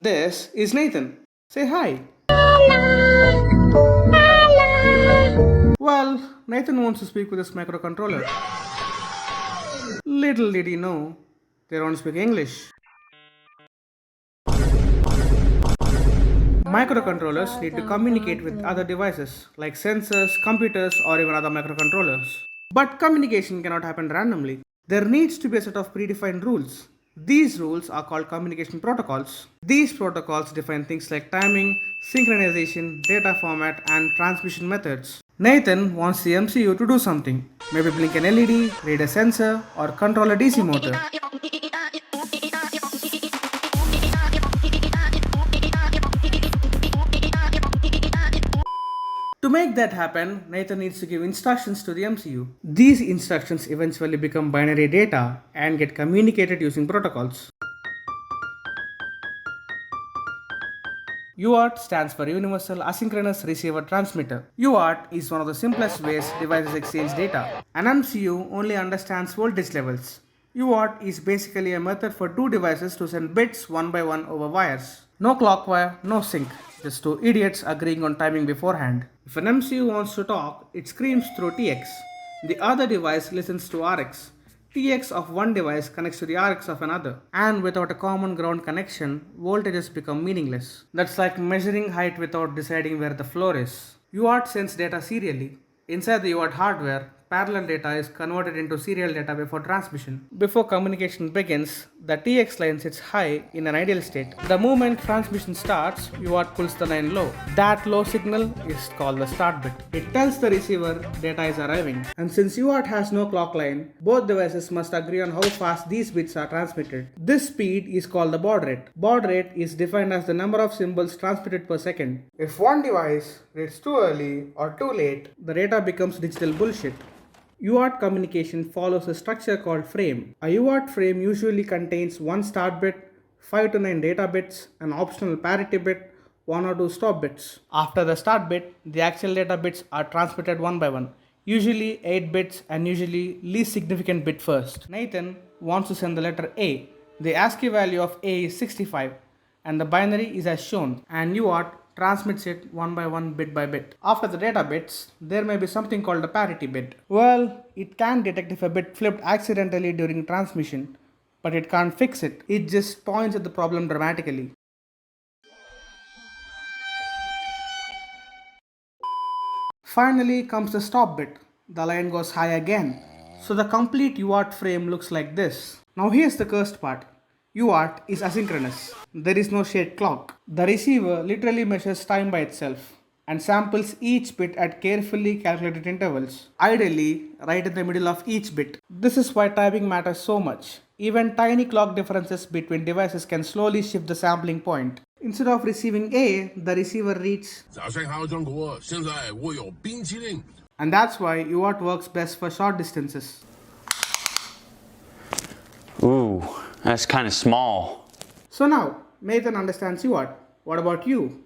This is Nathan. Say hi. Well, Nathan wants to speak with his microcontroller. Little did he know, they don't speak English. Microcontrollers need to communicate with other devices like sensors, computers, or even other microcontrollers. But communication cannot happen randomly. There needs to be a set of predefined rules. These rules are called communication protocols. These protocols define things like timing, synchronization, data format, and transmission methods. Nathan wants the MCU to do something. Maybe blink an LED, read a sensor, or control a DC motor. To make that happen, Nathan needs to give instructions to the MCU. These instructions eventually become binary data and get communicated using protocols. UART stands for Universal Asynchronous Receiver Transmitter. UART is one of the simplest ways devices exchange data. An MCU only understands voltage levels. UART is basically a method for two devices to send bits one by one over wires. No clock wire, no sync. Just two idiots agreeing on timing beforehand. If an MCU wants to talk, it screams through TX. The other device listens to RX. TX of one device connects to the RX of another. And without a common ground connection, voltages become meaningless. That's like measuring height without deciding where the floor is. UART sends data serially. Inside the UART hardware, parallel data is converted into serial data before transmission. Before communication begins, the TX line sits high in an ideal state. The moment transmission starts, UART pulls the line low. That low signal is called the start bit. It tells the receiver data is arriving. And since UART has no clock line, both devices must agree on how fast these bits are transmitted. This speed is called the baud rate. Baud rate is defined as the number of symbols transmitted per second. If one device reads too early or too late, the data becomes digital bullshit. UART communication follows a structure called frame. A UART frame usually contains one start bit, 5 to 9 data bits, an optional parity bit, 1 or 2 stop bits. After the start bit, the actual data bits are transmitted one by one, usually 8 bits and usually least significant bit first. Nathan wants to send the letter A. The ASCII value of A is 65 and the binary is as shown, and UART transmits it one by one bit by bit. After the data bits, there may be something called a parity bit. Well, it can detect if a bit flipped accidentally during transmission, but it can't fix it. It just points at the problem dramatically. Finally comes the stop bit. The line goes high again. So the complete UART frame looks like this. Now here's the cursed part. UART is asynchronous. There is no shared clock. The receiver literally measures time by itself and samples each bit at carefully calculated intervals, ideally right in the middle of each bit. This is why timing matters so much. Even tiny clock differences between devices can slowly shift the sampling point. Instead of receiving A, the receiver reads, and that's why UART works best for short distances. Ooh, that's kind of small. So now, Nathan understands UART. What about you?